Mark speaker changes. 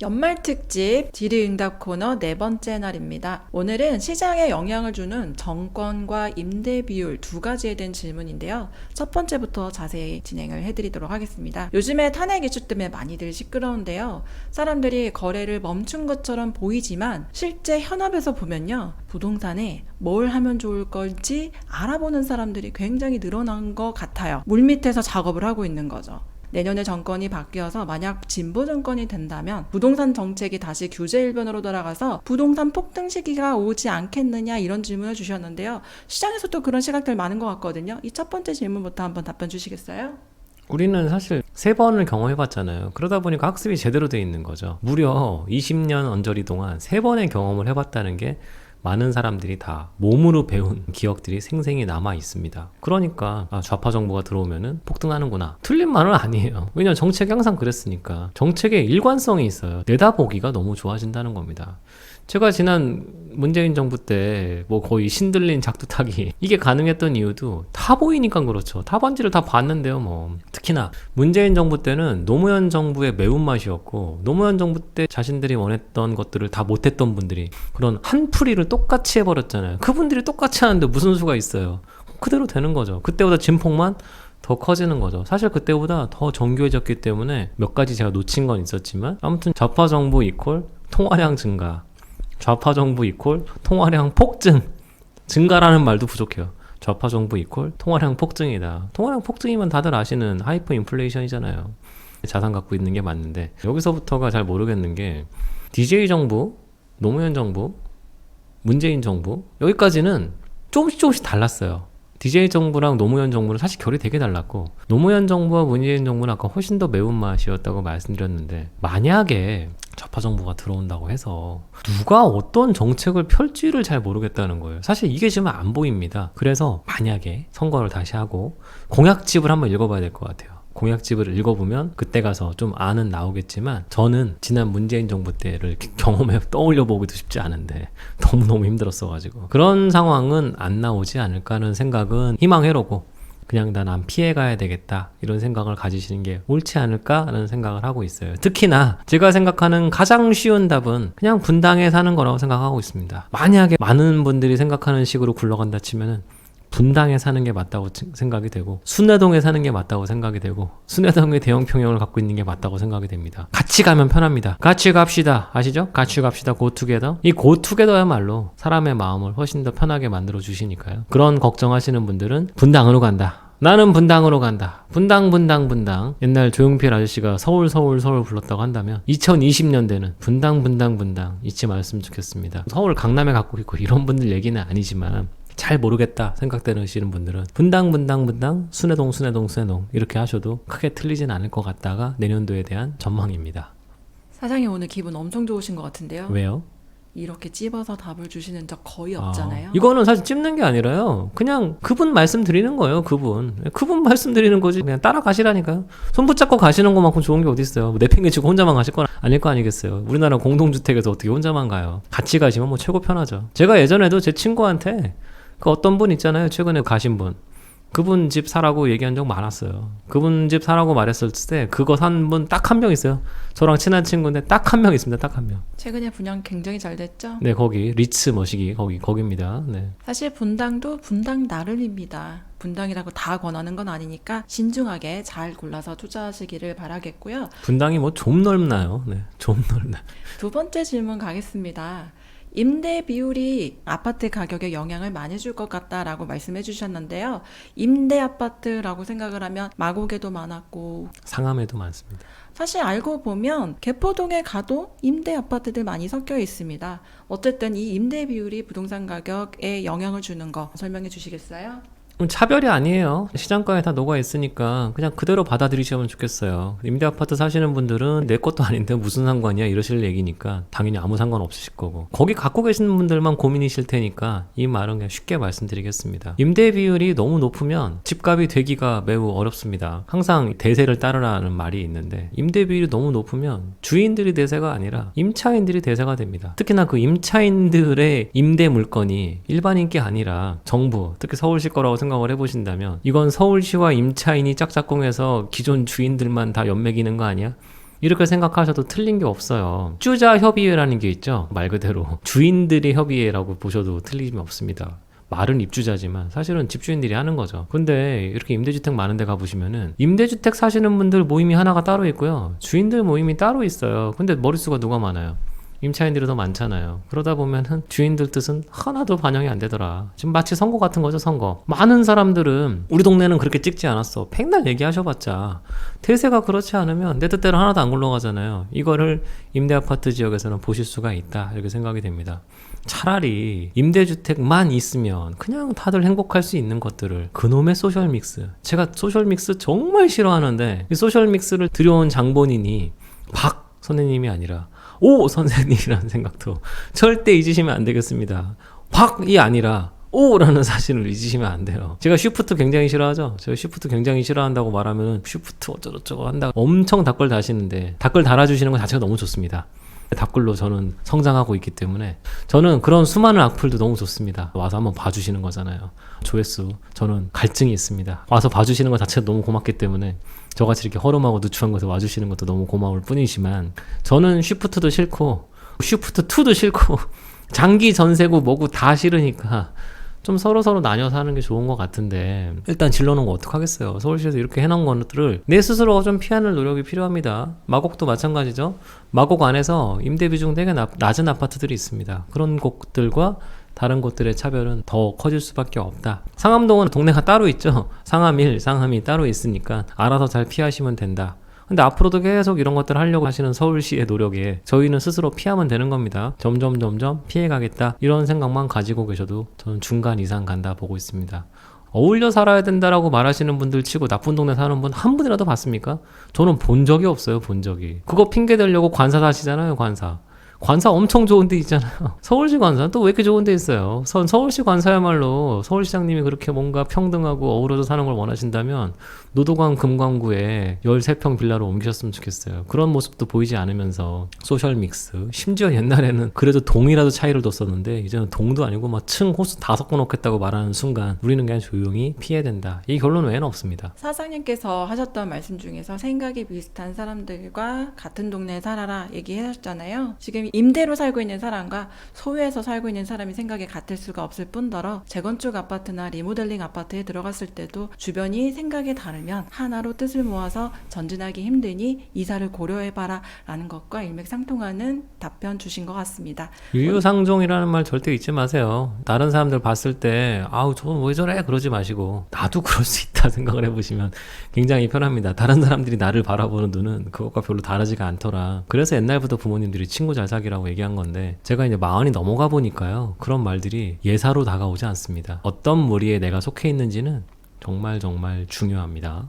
Speaker 1: 연말 특집 질의응답 코너 네 번째 날입니다. 오늘은 시장에 영향을 주는 정권과 임대 비율 두 가지에 대한 질문인데요. 첫 번째부터 자세히 진행을 해드리도록 하겠습니다. 요즘에 탄핵 이슈 때문에 많이들 시끄러운데요. 사람들이 거래를 멈춘 것처럼 보이지만 실제 현업에서 보면요. 부동산에 뭘 하면 좋을 걸지 알아보는 사람들이 굉장히 늘어난 것 같아요. 물밑에서 작업을 하고 있는 거죠. 내년에 정권이 바뀌어서 만약 진보 정권이 된다면 부동산 정책이 다시 규제 일변으로 돌아가서 부동산 폭등 시기가 오지 않겠느냐 이런 질문을 주셨는데요. 시장에서도 그런 시각들 많은 것 같거든요. 이 첫 번째 질문부터 한번 답변 주시겠어요?
Speaker 2: 우리는 사실 3번을 경험해봤잖아요. 그러다 보니까 학습이 제대로 돼 있는 거죠. 무려 20년 언저리 동안 3번의 경험을 해봤다는 게 많은 사람들이 다 몸으로 배운 기억들이 생생히 남아 있습니다. 그러니까 좌파 정부가 들어오면은 폭등하는구나. 틀린 말은 아니에요. 왜냐면 정책이 항상 그랬으니까. 정책에 일관성이 있어요. 내다보기가 너무 좋아진다는 겁니다. 제가 지난 문재인 정부 때 뭐 거의 신들린 작두타기 이게 가능했던 이유도 다 보이니까 그렇죠. 답안지를 다 봤는데요. 뭐 특히나 문재인 정부 때는 노무현 정부의 매운맛이었고 노무현 정부 때 자신들이 원했던 것들을 다 못했던 분들이 그런 한풀이를 똑같이 해버렸잖아요. 그분들이 똑같이 하는데 무슨 수가 있어요. 그대로 되는 거죠. 그때보다 진폭만 더 커지는 거죠. 사실 그때보다 더 정교해졌기 때문에 몇 가지 제가 놓친 건 있었지만 아무튼 좌파 정부 이퀄 통화량 증가, 좌파 정부 이퀄 통화량 폭증, 증가라는 말도 부족해요. 좌파 정부 이퀄 통화량 폭증이다. 통화량 폭증이면 다들 아시는 하이퍼 인플레이션이잖아요. 자산 갖고 있는 게 맞는데 여기서부터가 잘 모르겠는 게 DJ 정부, 노무현 정부, 문재인 정부 여기까지는 조금씩 달랐어요. DJ 정부랑 노무현 정부는 사실 결이 되게 달랐고 노무현 정부와 문재인 정부는 아까 훨씬 더 매운맛이었다고 말씀드렸는데 만약에 좌파 정부가 들어온다고 해서 누가 어떤 정책을 펼지를 잘 모르겠다는 거예요. 사실 이게 지금 안 보입니다. 그래서 만약에 선거를 다시 하고 공약집을 한번 읽어봐야 될 것 같아요. 공약집을 읽어보면 그때 가서 좀 안은 나오겠지만 저는 지난 문재인 정부 때를 경험해 떠올려보기도 쉽지 않은데 너무너무 힘들었어가지고 그런 상황은 안 나오지 않을까 하는 생각은 희망회로고 그냥 난 피해가야 되겠다 이런 생각을 가지시는 게 옳지 않을까 하는 생각을 하고 있어요. 특히나 제가 생각하는 가장 쉬운 답은 그냥 분당에 사는 거라고 생각하고 있습니다. 만약에 많은 분들이 생각하는 식으로 굴러간다 치면은 분당에 사는 게 맞다고 생각이 되고 순회동에 사는 게 맞다고 생각이 되고 순회동의 대형 평형을 갖고 있는 게 맞다고 생각이 됩니다. 같이 가면 편합니다. 같이 갑시다. 아시죠? 같이 갑시다. 고투게더. 이 고투게더야말로 사람의 마음을 훨씬 더 편하게 만들어 주시니까요. 그런 걱정하시는 분들은 분당으로 간다. 나는 분당으로 간다. 분당. 옛날 조용필 아저씨가 서울 불렀다고 한다면 2020년대는 분당 잊지 말았으면 좋겠습니다. 서울 강남에 갖고 있고 이런 분들 얘기는 아니지만 잘 모르겠다 생각되시는 분들은 분당 순회동 이렇게 하셔도 크게 틀리진 않을 것 같다가 내년도에 대한 전망입니다.
Speaker 1: 사장님 오늘 기분 엄청 좋으신 것 같은데요.
Speaker 2: 왜요?
Speaker 1: 이렇게 찝어서 답을 주시는 적 거의 없잖아요.
Speaker 2: 이거는 사실 찝는 게 아니라요. 그냥 그분 말씀드리는 거예요. 그분 말씀드리는 거지. 그냥 따라가시라니까요. 손 붙잡고 가시는 것만큼 좋은 게 어디 있어요. 내팽개치고 혼자만 가실 건 아닐 거 아니겠어요. 우리나라 공동주택에서 어떻게 혼자만 가요. 같이 가시면 뭐 최고 편하죠. 제가 예전에도 제 친구한테 그 어떤 분 있잖아요. 최근에 가신 분. 그분 집 사라고 얘기한 적 많았어요. 그분 집 사라고 말했을 때 그거 산 분 딱 한 명 있어요. 저랑 친한 친구인데 딱 한 명 있습니다. 딱 한 명.
Speaker 1: 최근에 분양 굉장히 잘 됐죠?
Speaker 2: 네, 거기 리츠 머시기 거기입니다. 네.
Speaker 1: 사실 분당도 분당 나름입니다. 분당이라고 다 권하는 건 아니니까 신중하게 잘 골라서 투자하시기를 바라겠고요.
Speaker 2: 분당이 뭐 좀 넓나요? 네, 좀 넓나.
Speaker 1: 두 번째 질문 가겠습니다. 임대 비율이 아파트 가격에 영향을 많이 줄 것 같다라고 말씀해 주셨는데요. 임대 아파트라고 생각을 하면 마곡에도 많았고
Speaker 2: 상암에도 많습니다.
Speaker 1: 사실 알고 보면 개포동에 가도 임대 아파트들 많이 섞여 있습니다. 어쨌든 이 임대 비율이 부동산 가격에 영향을 주는 거 설명해 주시겠어요?
Speaker 2: 차별이 아니에요. 시장가에 다 녹아 있으니까 그냥 그대로 받아들이시면 좋겠어요. 임대 아파트 사시는 분들은 내 것도 아닌데 무슨 상관이야 이러실 얘기니까 당연히 아무 상관 없으실 거고 거기 갖고 계시는 분들만 고민이실 테니까 이 말은 그냥 쉽게 말씀드리겠습니다. 임대 비율이 너무 높으면 집값이 되기가 매우 어렵습니다. 항상 대세를 따르라는 말이 있는데 임대 비율이 너무 높으면 주인들이 대세가 아니라 임차인들이 대세가 됩니다. 특히나 그 임차인들의 임대 물건이 일반인 게 아니라 정부, 특히 서울시 거라고 생각을 해보신다면 이건 서울시와 임차인이 짝짝꿍해서 기존 주인들만 다 연맥이는 거 아니야? 이렇게 생각하셔도 틀린 게 없어요. 입주자 협의회라는 게 있죠. 말 그대로 주인들의 협의회라고 보셔도 틀림이 없습니다. 말은 입주자지만 사실은 집주인들이 하는 거죠. 근데 이렇게 임대주택 많은 데 가보시면은 임대주택 사시는 분들 모임이 하나가 따로 있고요. 주인들 모임이 따로 있어요. 근데 머릿수가 누가 많아요? 임차인들이 더 많잖아요. 그러다 보면은 주인들 뜻은 하나도 반영이 안 되더라. 지금 마치 선거 같은 거죠, 선거. 많은 사람들은 우리 동네는 그렇게 찍지 않았어. 백날 얘기하셔봤자 대세가 그렇지 않으면 내 뜻대로 하나도 안 굴러가잖아요. 이거를 임대아파트 지역에서는 보실 수가 있다, 이렇게 생각이 됩니다. 차라리 임대주택만 있으면 그냥 다들 행복할 수 있는 것들을, 그놈의 소셜믹스, 제가 소셜믹스 정말 싫어하는데 이 소셜믹스를 들여온 장본인이 박 선생님이 아니라 오 선생님이라는 생각도 절대 잊으시면 안 되겠습니다. 박이 아니라 오라는 사실을 잊으시면 안 돼요. 제가 쉬프트 굉장히 싫어하죠. 제가 쉬프트 굉장히 싫어한다고 말하면 쉬프트 어쩌고저쩌고 한다고 엄청 댓글 다시는데, 댓글 달아주시는 것 자체가 너무 좋습니다. 댓글로 저는 성장하고 있기 때문에 저는 그런 수많은 악플도 너무 좋습니다. 와서 한번 봐주시는 거잖아요. 조회수, 저는 갈증이 있습니다. 와서 봐주시는 것 자체가 너무 고맙기 때문에 저같이 이렇게 허름하고 누추한 곳에 와주시는 것도 너무 고마울 뿐이지만, 저는 쉬프트도 싫고 쉬프트2도 싫고 장기 전세고 뭐고 다 싫으니까 좀 서로 나뉘어서 하는 게 좋은 것 같은데, 일단 질러놓은 거 어떡하겠어요. 서울시에서 이렇게 해놓은 것들을 내 스스로가 좀 피하는 노력이 필요합니다. 마곡도 마찬가지죠. 마곡 안에서 임대 비중 되게 낮은 아파트들이 있습니다. 그런 곳들과 다른 곳들의 차별은 더 커질 수밖에 없다. 상암동은 동네가 따로 있죠. 상암 1, 상암 2 따로 있으니까 알아서 잘 피하시면 된다. 근데 앞으로도 계속 이런 것들을 하려고 하시는 서울시의 노력에 저희는 스스로 피하면 되는 겁니다. 점점 피해가겠다, 이런 생각만 가지고 계셔도 저는 중간 이상 간다 보고 있습니다. 어울려 살아야 된다라고 말하시는 분들 치고 나쁜 동네 사는 분 한 분이라도 봤습니까? 저는 본 적이 없어요. 본 적이. 그거 핑계 대려고 관사 사시잖아요. 관사 엄청 좋은 데 있잖아요. 서울시 관사 또 왜 이렇게 좋은 데 있어요? 서울시 관사야말로 서울시장님이 그렇게 뭔가 평등하고 어우러져 사는 걸 원하신다면 노도강 금광구에 13평 빌라로 옮기셨으면 좋겠어요. 그런 모습도 보이지 않으면서 소셜믹스, 심지어 옛날에는 그래도 동이라도 차이를 뒀었는데 이제는 동도 아니고 막 층 호수 다 섞어놓겠다고 말하는 순간 우리는 그냥 조용히 피해야 된다. 이 결론 외에는 없습니다.
Speaker 1: 사장님께서 하셨던 말씀 중에서 생각이 비슷한 사람들과 같은 동네에 살아라 얘기하셨잖아요. 지금 임대로 살고 있는 사람과 소유해서 살고 있는 사람이 생각이 같을 수가 없을 뿐더러 재건축 아파트나 리모델링 아파트에 들어갔을 때도 주변이 생각이 다르면 하나로 뜻을 모아서 전진하기 힘드니 이사를 고려해봐라 라는 것과 일맥상통하는 답변 주신 것 같습니다.
Speaker 2: 유유상종이라는 말 절대 잊지 마세요. 다른 사람들 봤을 때 아우 저는 왜 저래 그러지 마시고 나도 그럴 수 있다 생각을 해보시면 굉장히 편합니다. 다른 사람들이 나를 바라보는 눈은 그것과 별로 다르지가 않더라. 그래서 옛날부터 부모님들이 친구 잘 사귀라고 얘기한 건데, 제가 이제 40이 넘어가 보니까요, 그런 말들이 예사로 다가오지 않습니다. 어떤 무리에 내가 속해 있는지는 정말 중요합니다.